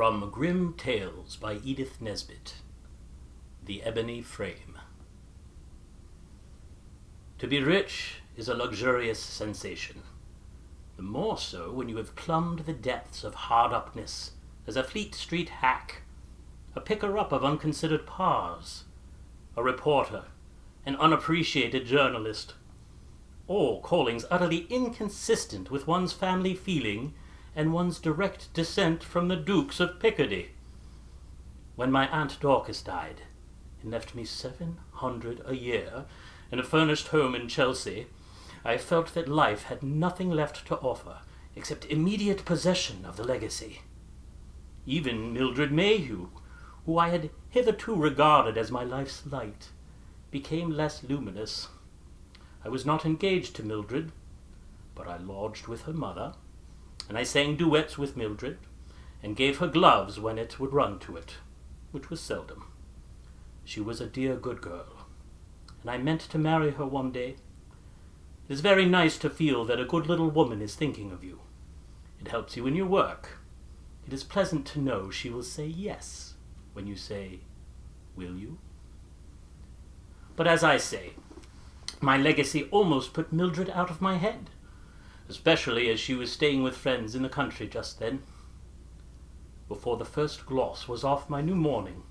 From Grim Tales by Edith Nesbit. The Ebony Frame. To be rich is a luxurious sensation, the more so when you have plumbed the depths of hard-upness as a Fleet Street hack, a picker-up of unconsidered pars, a reporter, an unappreciated journalist, all callings utterly inconsistent with one's family feeling and one's direct descent from the Dukes of Picardy. When my Aunt Dorcas died and left me $700 a year and a furnished home in Chelsea, I felt that life had nothing left to offer except immediate possession of the legacy. Even Mildred Mayhew, who I had hitherto regarded as my life's light, became less luminous. I was not engaged to Mildred, but I lodged with her mother, and I sang duets with Mildred, and gave her gloves when it would run to it, which was seldom. She was a dear good girl, and I meant to marry her one day. It is very nice to feel that a good little woman is thinking of you. It helps you in your work. It is pleasant to know she will say yes when you say, "Will you?" But as I say, my legacy almost put Mildred out of my head, especially as she was staying with friends in the country just then. Before the first gloss was off my new mourning,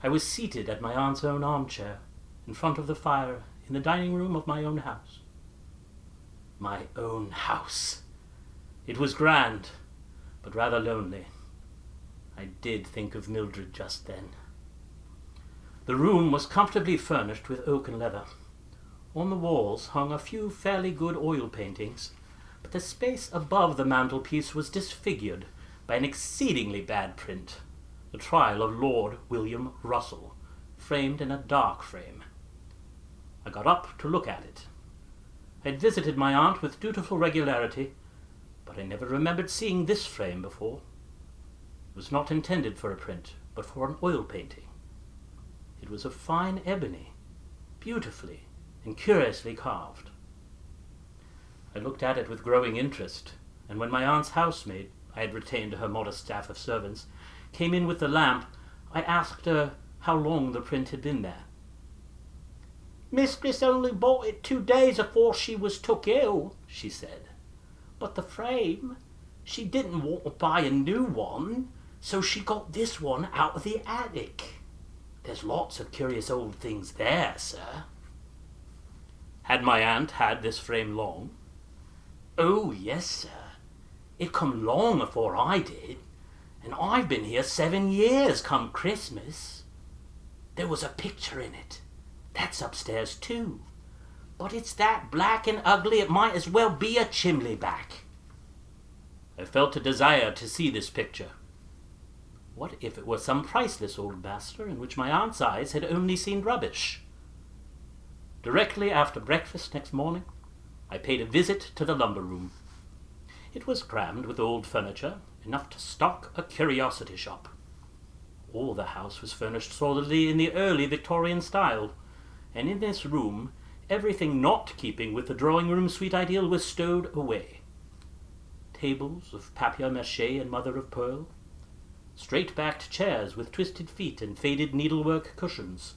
I was seated at my aunt's own armchair, in front of the fire in the dining room of my own house. My own house! It was grand, but rather lonely. I did think of Mildred just then. The room was comfortably furnished with oak and leather. On the walls hung a few fairly good oil paintings, but the space above the mantelpiece was disfigured by an exceedingly bad print, the trial of Lord William Russell, framed in a dark frame. I got up to look at it. I had visited my aunt with dutiful regularity, but I never remembered seeing this frame before. It was not intended for a print, but for an oil painting. It was of fine ebony, beautifully and curiously carved. I looked at it with growing interest, and when my aunt's housemaid, I had retained her modest staff of servants, came in with the lamp, I asked her how long the print had been there. "Mistress only bought it 2 days afore she was took ill," she said. "But the frame, she didn't want to buy a new one, so she got this one out of the attic. There's lots of curious old things there, sir." Had my aunt had this frame long? "Oh, yes, sir. It come long afore I did, and I've been here 7 years come Christmas. There was a picture in it. That's upstairs too. But it's that black and ugly it might as well be a chimney back." I felt a desire to see this picture. What if it were some priceless old master in which my aunt's eyes had only seen rubbish? Directly after breakfast next morning, I paid a visit to the lumber room. It was crammed with old furniture, enough to stock a curiosity shop. All the house was furnished solidly in the early Victorian style, and in this room everything not keeping with the drawing-room suite ideal was stowed away. Tables of papier-mâché and mother-of-pearl, straight-backed chairs with twisted feet and faded needlework cushions,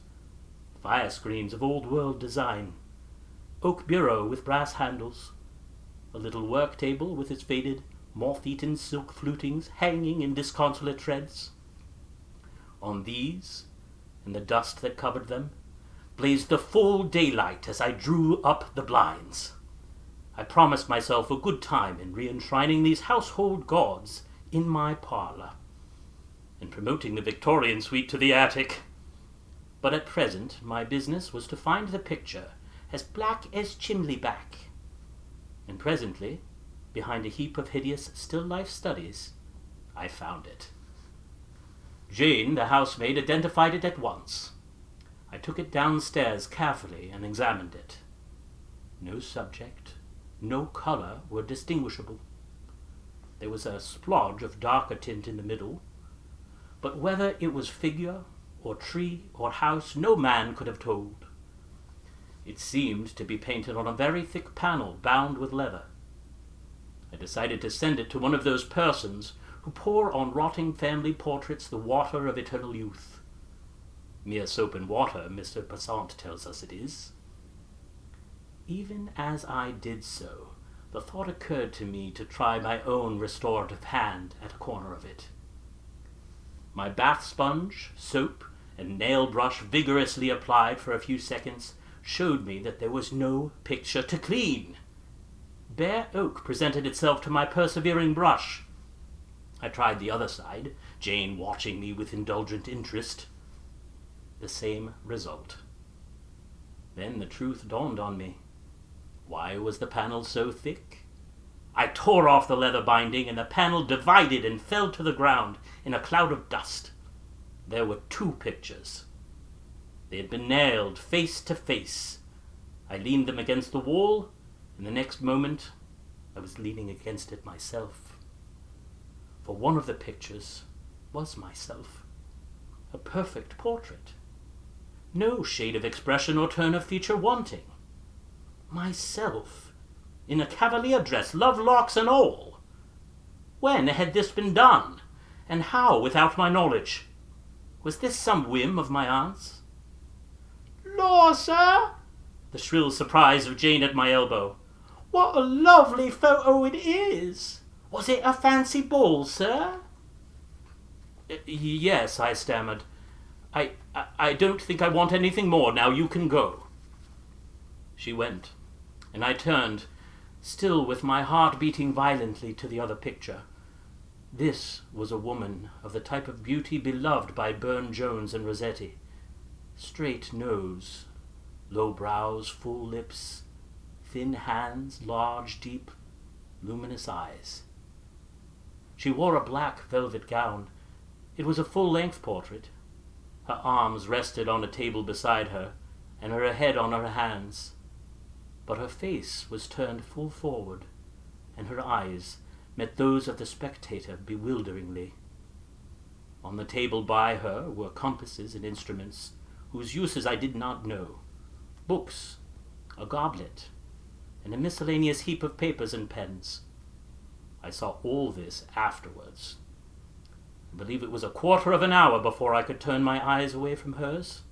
fire screens of old-world design, oak bureau with brass handles, a little work table with its faded, moth-eaten silk flutings hanging in disconsolate shreds. On these, and the dust that covered them, blazed the full daylight as I drew up the blinds. I promised myself a good time in re-enshrining these household gods in my parlour, and promoting the Victorian suite to the attic. But at present my business was to find the picture as black as chimney back, and presently, behind a heap of hideous still-life studies, I found it. Jane, the housemaid, identified it at once. I took it downstairs carefully and examined it. No subject, no colour were distinguishable. There was a splodge of darker tint in the middle, but whether it was figure or tree or house no man could have told. It seemed to be painted on a very thick panel bound with leather. I decided to send it to one of those persons who pour on rotting family portraits the water of eternal youth. Mere soap and water, Mr. Passant tells us it is. Even as I did so, the thought occurred to me to try my own restorative hand at a corner of it. My bath sponge, soap, and nail brush vigorously applied for a few seconds showed me that there was no picture to clean. Bare oak presented itself to my persevering brush. I tried the other side, Jane watching me with indulgent interest. The same result. Then the truth dawned on me. Why was the panel so thick? I tore off the leather binding, and the panel divided and fell to the ground in a cloud of dust. There were 2 pictures. They had been nailed face to face. I leaned them against the wall, and the next moment I was leaning against it myself. For one of the pictures was myself. A perfect portrait. No shade of expression or turn of feature wanting. Myself, in a cavalier dress, love locks and all. When had this been done, and how without my knowledge? Was this some whim of my aunt's? "Law, sir!" The shrill surprise of Jane at my elbow. "What a lovely photo it is! Was it a fancy ball, sir?" Yes, I stammered. I don't think I want anything more now. You can go." She went, and I turned, still with my heart beating violently, to the other picture. This was a woman of the type of beauty beloved by Burne-Jones and Rossetti. Straight nose, low brows, full lips, thin hands, large, deep, luminous eyes. She wore a black velvet gown. It was a full-length portrait. Her arms rested on a table beside her, and her head on her hands. But her face was turned full forward, and her eyes met those of the spectator bewilderingly. On the table by her were compasses and instruments, whose uses I did not know, books, a goblet, and a miscellaneous heap of papers and pens. I saw all this afterwards. I believe it was a quarter of an hour before I could turn my eyes away from hers.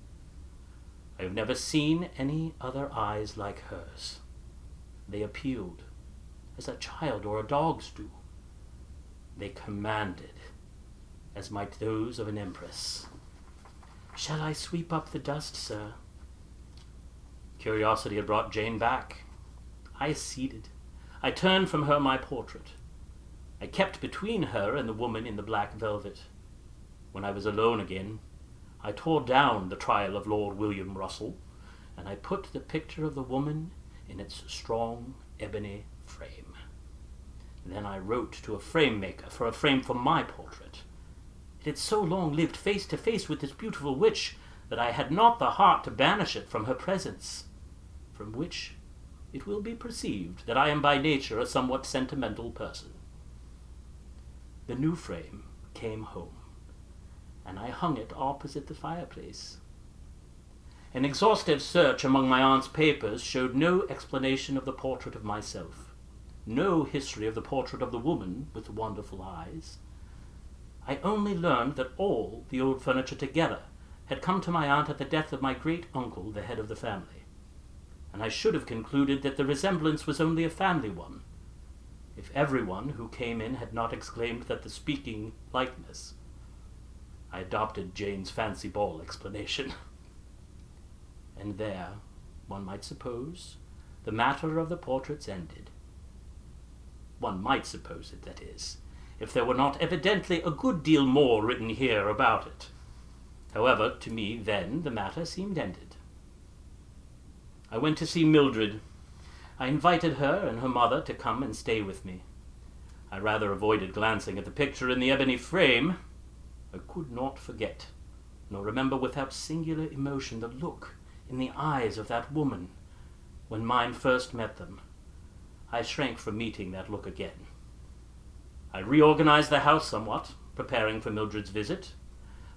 I have never seen any other eyes like hers. They appealed, as a child or a dog's do. They commanded, as might those of an empress. "Shall I sweep up the dust, sir?" Curiosity had brought Jane back. I acceded. I turned from her my portrait. I kept between her and the woman in the black velvet. When I was alone again, I tore down the Trial of Lord William Russell, and I put the picture of the woman in its strong ebony frame. Then I wrote to a frame maker for a frame for my portrait. It had so long lived face to face with this beautiful witch that I had not the heart to banish it from her presence, from which it will be perceived that I am by nature a somewhat sentimental person. The new frame came home, and I hung it opposite the fireplace. An exhaustive search among my aunt's papers showed no explanation of the portrait of myself, no history of the portrait of the woman with the wonderful eyes. I only learned that all the old furniture together had come to my aunt at the death of my great-uncle, the head of the family, and I should have concluded that the resemblance was only a family one, if everyone who came in had not exclaimed that the speaking likeness. I adopted Jane's fancy ball explanation. And there, one might suppose, the matter of the portraits ended. One might suppose it, that is, if there were not evidently a good deal more written here about it. However, to me then the matter seemed ended. I went to see Mildred. I invited her and her mother to come and stay with me. I rather avoided glancing at the picture in the ebony frame. I could not forget, nor remember without singular emotion, the look in the eyes of that woman when mine first met them. I shrank from meeting that look again. I reorganized the house somewhat, preparing for Mildred's visit.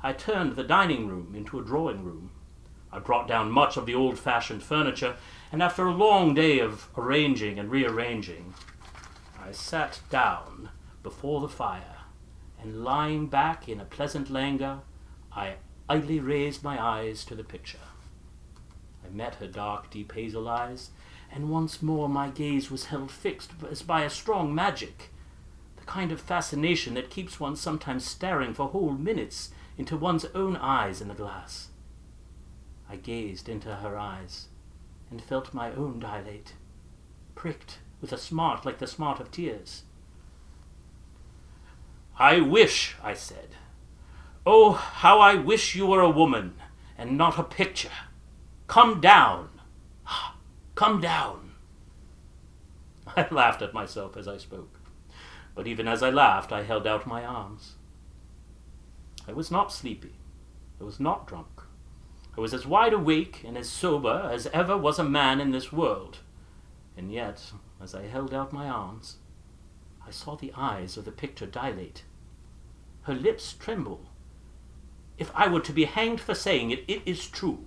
I turned the dining room into a drawing room. I brought down much of the old-fashioned furniture, and after a long day of arranging and rearranging, I sat down before the fire and lying back in a pleasant languor, I idly raised my eyes to the picture. I met her dark, deep hazel eyes, and once more my gaze was held fixed as by a strong magic, the kind of fascination that keeps one sometimes staring for whole minutes into one's own eyes in the glass. I gazed into her eyes, and felt my own dilate, pricked with a smart like the smart of tears. "I wish," I said, "oh, how I wish you were a woman, and not a picture. Come down! Come down!" I laughed at myself as I spoke, but even as I laughed, I held out my arms. I was not sleepy. I was not drunk. I was as wide awake and as sober as ever was a man in this world. And yet, as I held out my arms, I saw the eyes of the picture dilate. Her lips tremble. If I were to be hanged for saying it, it is true.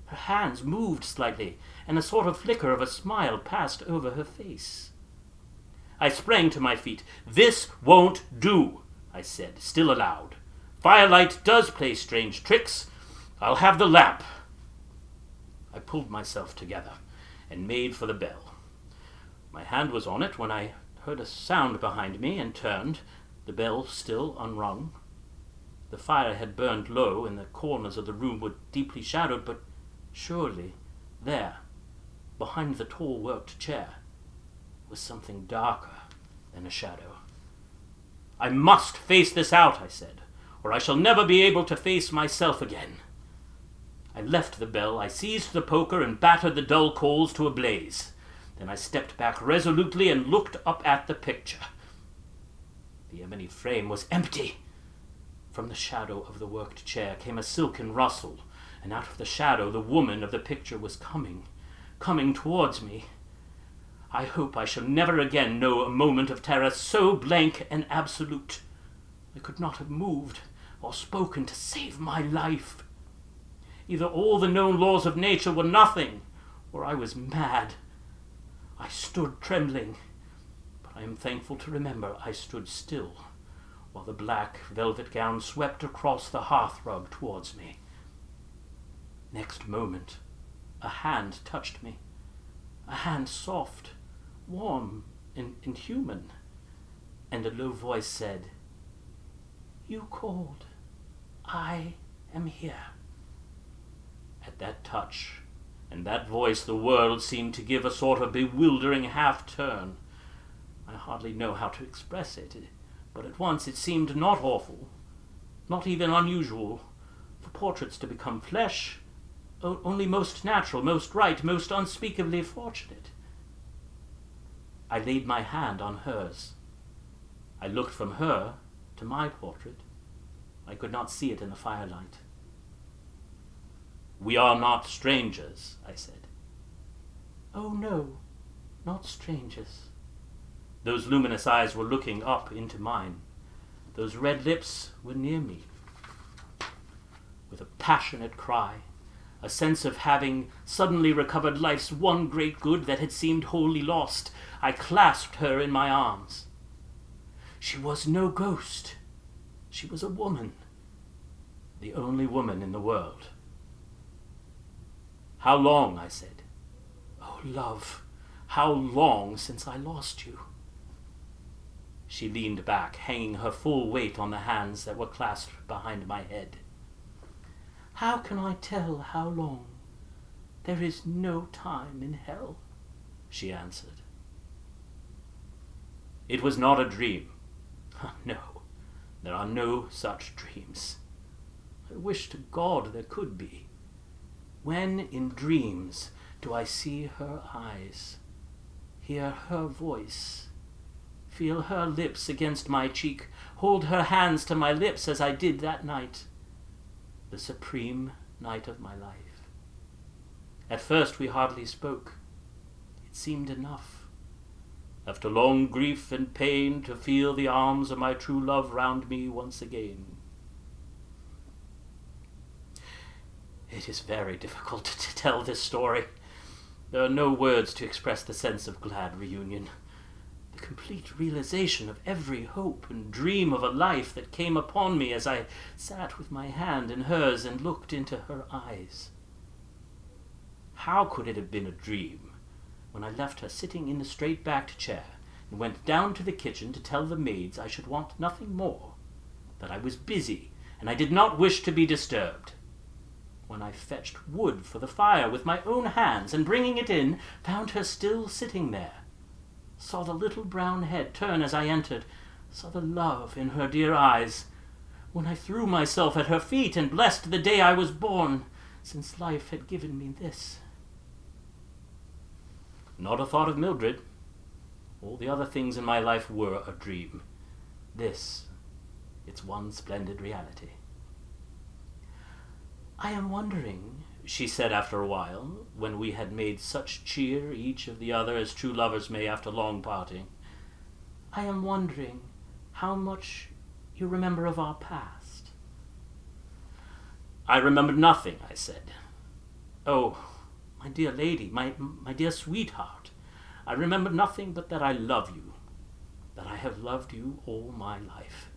Her hands moved slightly, and a sort of flicker of a smile passed over her face. I sprang to my feet. "This won't do," I said, still aloud. "Firelight does play strange tricks. I'll have the lamp." I pulled myself together and made for the bell. My hand was on it when I heard a sound behind me and turned, the bell still unrung. The fire had burned low, and the corners of the room were deeply shadowed, but surely there, behind the tall worked chair, was something darker than a shadow. "I must face this out," I said, "or I shall never be able to face myself again." I left the bell, I seized the poker and battered the dull coals to a blaze. Then I stepped back resolutely and looked up at the picture. The ebony frame was empty. From the shadow of the worked chair came a silken rustle, and out of the shadow the woman of the picture was coming towards me. I hope I shall never again know a moment of terror so blank and absolute. I could not have moved or spoken to save my life. Either all the known laws of nature were nothing, or I was mad. I stood trembling, but I am thankful to remember I stood still, while the black velvet gown swept across the hearthrug towards me. Next moment, a hand touched me, a hand soft, warm, and human, and a low voice said, "You called. I am here." At that touch and that voice the world seemed to give a sort of bewildering half-turn. I hardly know how to express it, but at once it seemed not awful, not even unusual, for portraits to become flesh, only most natural, most right, most unspeakably fortunate. I laid my hand on hers. I looked from her to my portrait. I could not see it in the firelight. "We are not strangers," I said. "Oh no, not strangers." Those luminous eyes were looking up into mine. Those red lips were near me. With a passionate cry, a sense of having suddenly recovered life's one great good that had seemed wholly lost, I clasped her in my arms. She was no ghost. She was a woman, the only woman in the world. "How long?" I said. "Oh, love, how long since I lost you?" She leaned back, hanging her full weight on the hands that were clasped behind my head. "How can I tell how long? There is no time in hell," she answered. It was not a dream. No, there are no such dreams. I wish to God there could be. When in dreams do I see her eyes, hear her voice, feel her lips against my cheek, hold her hands to my lips as I did that night, the supreme night of my life. At first we hardly spoke. It seemed enough, after long grief and pain, to feel the arms of my true love round me once again. It is very difficult to tell this story. There are no words to express the sense of glad reunion, the complete realization of every hope and dream of a life that came upon me as I sat with my hand in hers and looked into her eyes. How could it have been a dream when I left her sitting in the straight-backed chair and went down to the kitchen to tell the maids I should want nothing more, that I was busy and I did not wish to be disturbed? When I fetched wood for the fire with my own hands and bringing it in, found her still sitting there, saw the little brown head turn as I entered, saw the love in her dear eyes, when I threw myself at her feet and blessed the day I was born, since life had given me this. Not a thought of Mildred. All the other things in my life were a dream. This, its one splendid reality. "I am wondering," she said after a while, when we had made such cheer each of the other as true lovers may after long parting, "I am wondering how much you remember of our past." "I remember nothing," I said. "Oh, my dear lady, my dear sweetheart, I remember nothing but that I love you, that I have loved you all my life."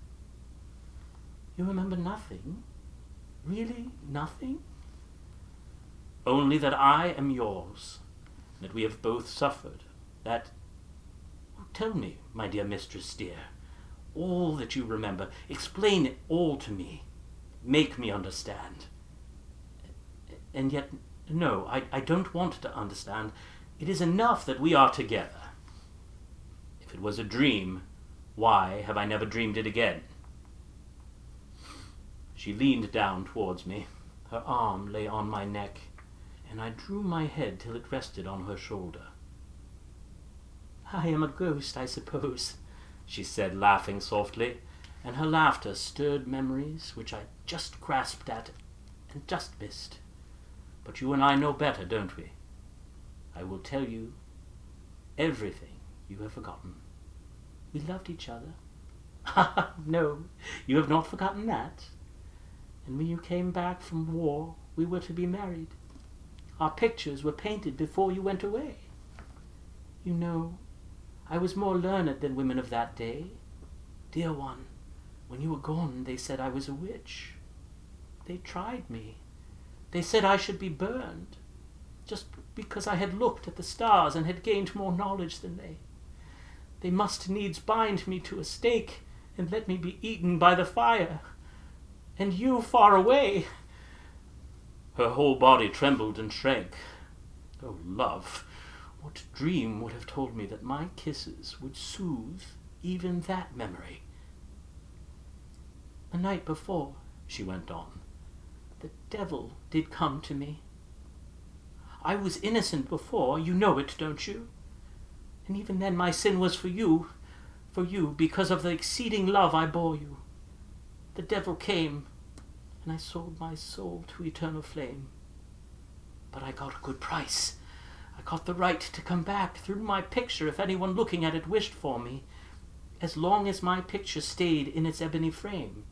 "You remember nothing? Really nothing?" "Only that I am yours, that we have both suffered, that... Oh, tell me, my dear mistress dear, all that you remember. Explain it all to me. Make me understand." "And yet, no, I don't want to understand. It is enough that we are together. If it was a dream, why have I never dreamed it again?" She leaned down towards me. Her arm lay on my neck, and I drew my head till it rested on her shoulder. "I am a ghost, I suppose," she said, laughing softly, and her laughter stirred memories which I just grasped at and just missed. But you and I know better, don't we? I will tell you everything you have forgotten. We loved each other. No, you have not forgotten that. And when you came back from war, we were to be married. Our pictures were painted before you went away. You know, I was more learned than women of that day. Dear one, when you were gone, they said I was a witch. They tried me. They said I should be burned, just because I had looked at the stars and had gained more knowledge than they. They must needs bind me to a stake and let me be eaten by the fire. And you far away." Her whole body trembled and shrank. Oh, love, what dream would have told me that my kisses would soothe even that memory? "The night before," she went on, "the devil did come to me. I was innocent before, you know it, don't you? And even then my sin was for you, because of the exceeding love I bore you. The devil came, and I sold my soul to eternal flame. But I got a good price. I got the right to come back through my picture if anyone looking at it wished for me, as long as my picture stayed in its ebony frame.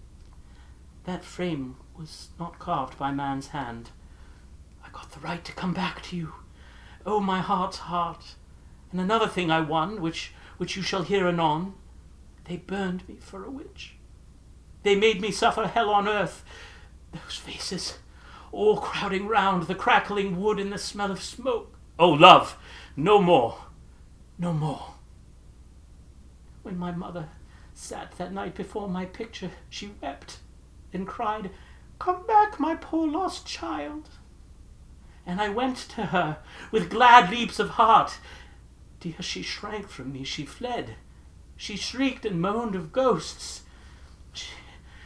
That frame was not carved by man's hand. I got the right to come back to you. Oh, my heart's heart. And another thing I won, which you shall hear anon. They burned me for a witch. They made me suffer hell on earth. Those faces, all crowding round, the crackling wood and the smell of smoke. Oh, love, no more, no more. When my mother sat that night before my picture, she wept and cried, 'Come back, my poor lost child.' And I went to her with glad leaps of heart. Dear, she shrank from me, she fled. She shrieked and moaned of ghosts.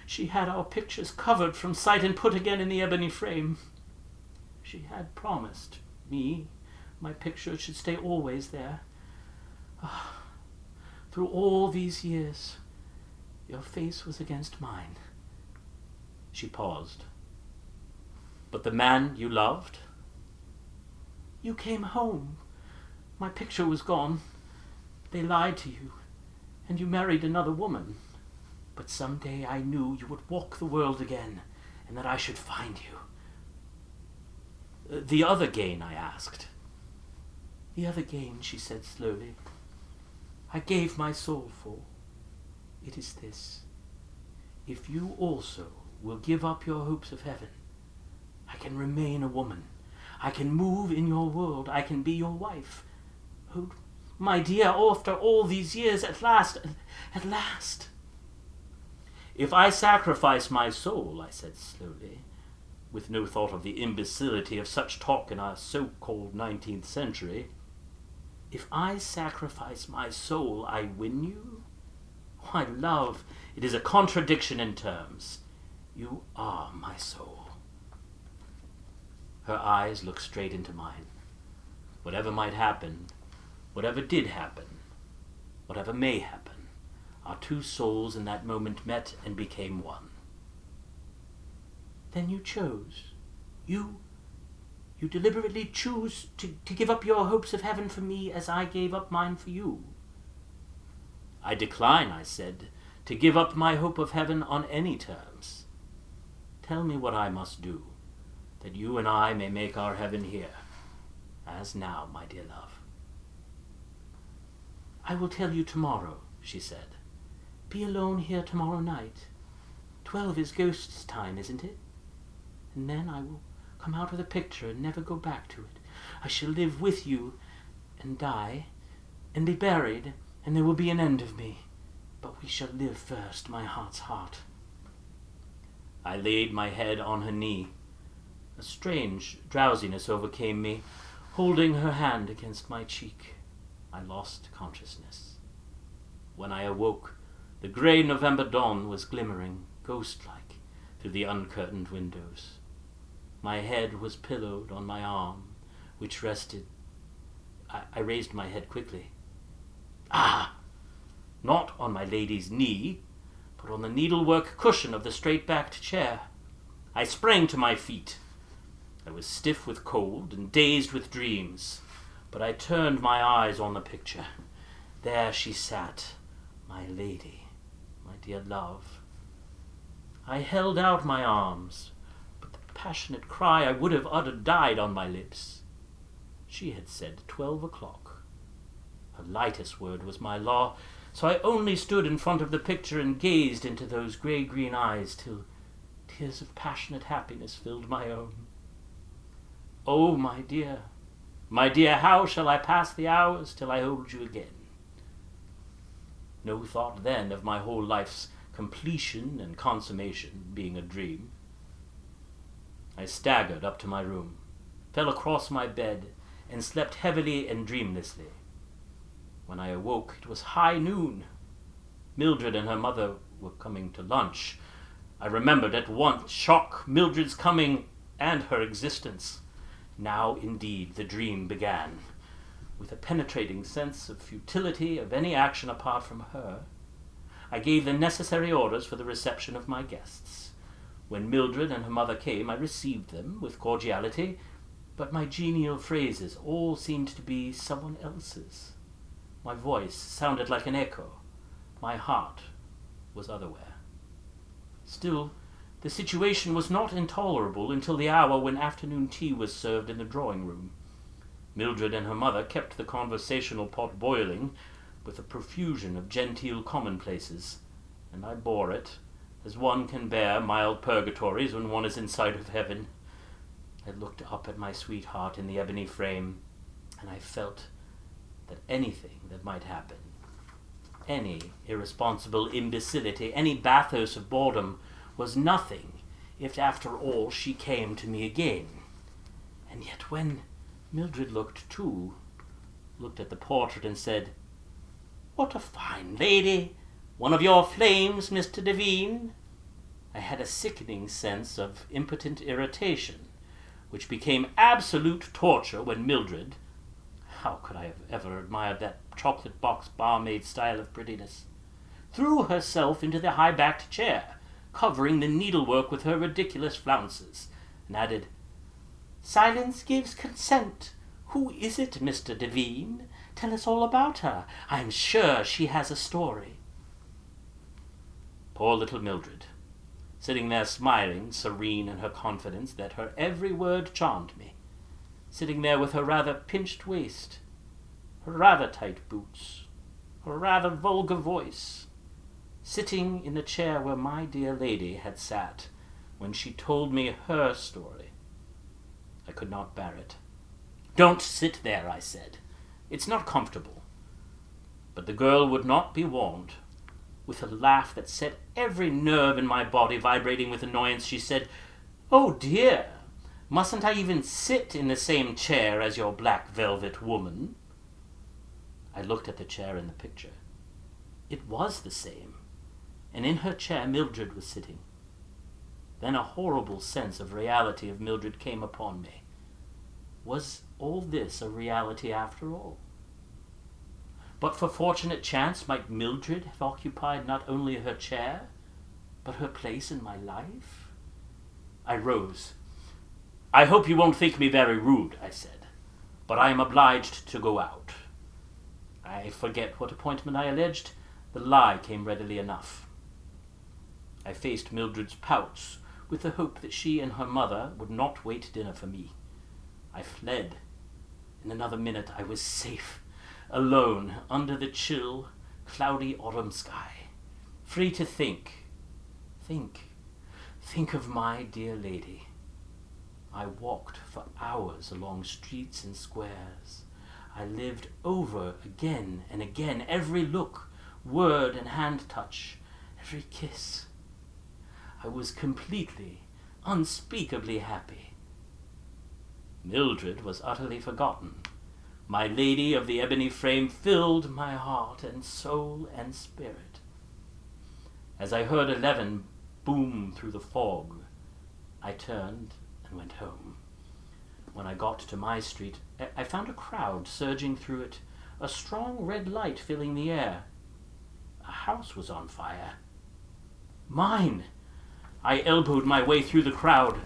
She had our pictures covered from sight and put again in the ebony frame. She had promised me my picture should stay always there. Through all these years, your face was against mine." She paused. "But the man you loved?" "You came home. My picture was gone. They lied to you, and you married another woman. But someday I knew you would walk the world again, and that I should find you." "The other gain?" I asked. "The other gain," she said slowly. I gave my soul for, it is this. If you also will give up your hopes of heaven, I can remain a woman. I can move in your world. I can be your wife. Oh, my dear, after all these years, at last. If I sacrifice my soul, I said slowly, with no thought of the imbecility of such talk in our so-called 19th century, if I sacrifice my soul, I win you? Why, love, it is a contradiction in terms. You are my soul. Her eyes looked straight into mine. Whatever might happen, whatever did happen, whatever may happen, our two souls in that moment met and became one. Then you chose. You deliberately choose to give up your hopes of heaven for me as I gave up mine for you. I decline, I said, to give up my hope of heaven on any terms. Tell me what I must do, that you and I may make our heaven here, as now, my dear love. I will tell you tomorrow, she said. Be alone here tomorrow night. 12 is ghosts' time, isn't it? And then I will come out of the picture and never go back to it. I shall live with you and die and be buried, and there will be an end of me. But we shall live first, my heart's heart. I laid my head on her knee. A strange drowsiness overcame me, holding her hand against my cheek. I lost consciousness. When I awoke, the grey November dawn was glimmering, ghost-like, through the uncurtained windows. My head was pillowed on my arm, which rested. I raised my head quickly. Ah! Not on my lady's knee, but on the needlework cushion of the straight-backed chair. I sprang to my feet. I was stiff with cold and dazed with dreams, but I turned my eyes on the picture. There she sat, my lady, my dear love. I held out my arms, but the passionate cry I would have uttered died on my lips. She had said 12 o'clock. Her lightest word was my law, so I only stood in front of the picture and gazed into those grey-green eyes till tears of passionate happiness filled my own. Oh, my dear, how shall I pass the hours till I hold you again? No thought then of my whole life's completion and consummation being a dream. I staggered up to my room, fell across my bed, and slept heavily and dreamlessly. When I awoke, it was high noon. Mildred and her mother were coming to lunch. I remembered at once shock, Mildred's coming, and her existence. Now, indeed, the dream began. With a penetrating sense of futility of any action apart from her, I gave the necessary orders for the reception of my guests. When Mildred and her mother came, I received them with cordiality, but my genial phrases all seemed to be someone else's. My voice sounded like an echo. My heart was otherwhere. Still, the situation was not intolerable until the hour when afternoon tea was served in the drawing-room. Mildred and her mother kept the conversational pot boiling with a profusion of genteel commonplaces, and I bore it, as one can bear mild purgatories when one is in sight of heaven. I looked up at my sweetheart in the ebony frame, and I felt that anything that might happen, any irresponsible imbecility, any bathos of boredom, was nothing if after all she came to me again. And yet when Mildred looked at the portrait and said, "What a fine lady! One of your flames, Mr. Devine," I had a sickening sense of impotent irritation, which became absolute torture when Mildred, how could I have ever admired that chocolate box barmaid style of prettiness, threw herself into the high-backed chair, covering the needlework with her ridiculous flounces, and added, "Silence gives consent. Who is it, Mr. Devine? Tell us all about her. I'm sure she has a story." Poor little Mildred, sitting there smiling, serene in her confidence that her every word charmed me, sitting there with her rather pinched waist, her rather tight boots, a rather vulgar voice, sitting in the chair where my dear lady had sat when she told me her story. I could not bear it. "Don't sit there," I said. "It's not comfortable." But the girl would not be warned. With a laugh that set every nerve in my body vibrating with annoyance, she said, "Oh dear, mustn't I even sit in the same chair as your black velvet woman?" I looked at the chair in the picture. It was the same, and in her chair Mildred was sitting. Then a horrible sense of reality of Mildred came upon me. Was all this a reality after all? But for fortunate chance, might Mildred have occupied not only her chair, but her place in my life? I rose. "I hope you won't think me very rude," I said, "but I am obliged to go out." I forget what appointment I alleged. The lie came readily enough. I faced Mildred's pouts with the hope that she and her mother would not wait dinner for me. I fled. In another minute I was safe, alone under the chill, cloudy autumn sky, free to think of my dear lady. I walked for hours along streets and squares. I lived over again and again every look, word and hand touch, every kiss. I was completely, unspeakably happy. Mildred was utterly forgotten. My lady of the ebony frame filled my heart and soul and spirit. As I heard 11 boom through the fog, I turned and went home. When I got to my street, I found a crowd surging through it, a strong red light filling the air. A house was on fire. Mine! I elbowed my way through the crowd.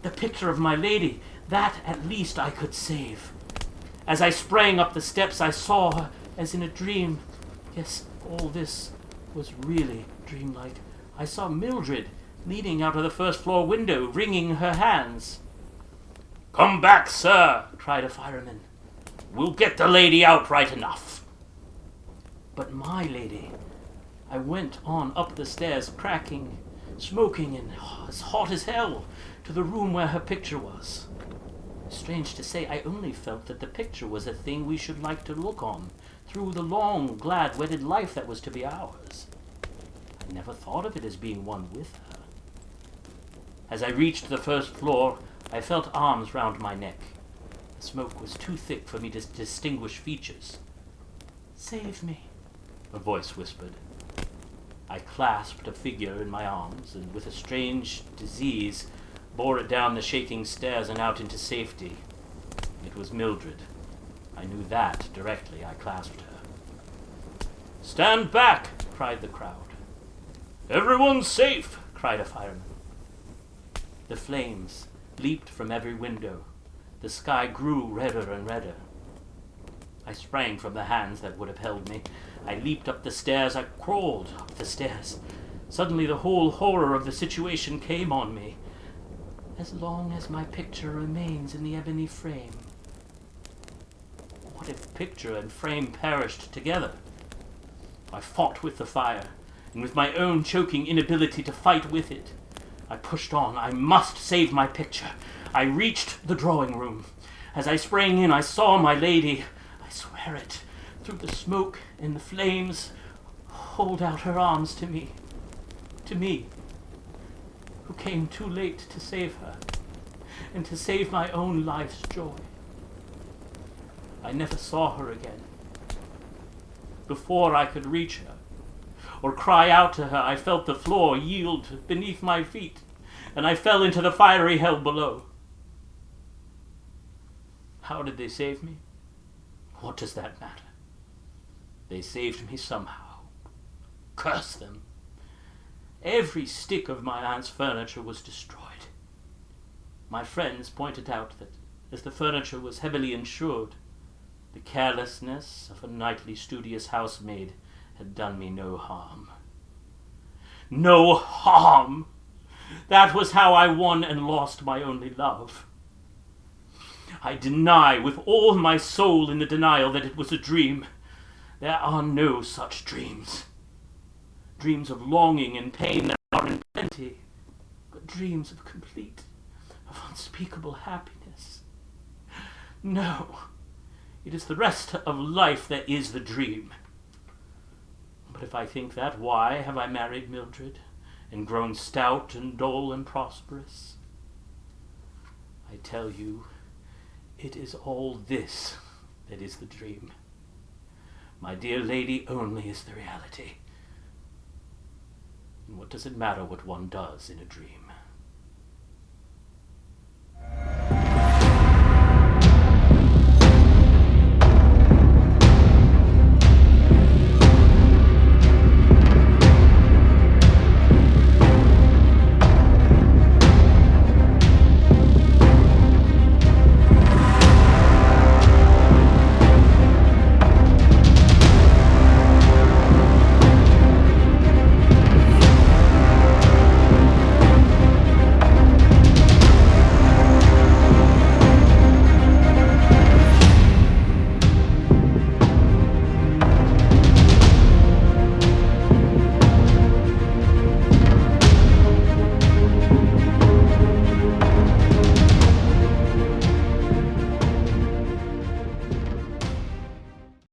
The picture of my lady, that at least I could save. As I sprang up the steps, I saw her as in a dream. Yes, all this was really dreamlike. I saw Mildred leaning out of the first-floor window, wringing her hands. "Come back, sir," cried a fireman. "We'll get the lady out right enough." But my lady, I went on up the stairs, cracking, smoking, and as hot as hell, to the room where her picture was. Strange to say, I only felt that the picture was a thing we should like to look on through the long, glad, wedded life that was to be ours. I never thought of it as being one with her. As I reached the first floor, I felt arms round my neck. The smoke was too thick for me to distinguish features. "Save me," a voice whispered. I clasped a figure in my arms, and with a strange disease, bore it down the shaking stairs and out into safety. It was Mildred. I knew that directly I clasped her. "Stand back!" cried the crowd. "Everyone's safe!" cried a fireman. The flames leaped from every window. The sky grew redder and redder. I sprang from the hands that would have held me. I leaped up the stairs. I crawled up the stairs. Suddenly the whole horror of the situation came on me. As long as my picture remains in the ebony frame. What if picture and frame perished together? I fought with the fire, and with my own choking inability to fight with it. I pushed on. I must save my picture. I reached the drawing room. As I sprang in, I saw my lady, I swear it, through the smoke and the flames, hold out her arms to me, who came too late to save her, and to save my own life's joy. I never saw her again. Before I could reach her, or cry out to her, I felt the floor yield beneath my feet, and I fell into the fiery hell below. How did they save me? What does that matter? They saved me somehow. Curse them. Every stick of my aunt's furniture was destroyed. My friends pointed out that, as the furniture was heavily insured, the carelessness of a nightly studious housemaid had done me no harm. No harm! That was how I won and lost my only love. I deny with all my soul in the denial that it was a dream. There are no such dreams. Dreams of longing and pain there are in plenty, but dreams of complete, of unspeakable happiness. No, it is the rest of life that is the dream. But if I think that, why have I married Mildred and grown stout and dull and prosperous? I tell you, it is all this that is the dream. My dear lady only is the reality. And what does it matter what one does in a dream?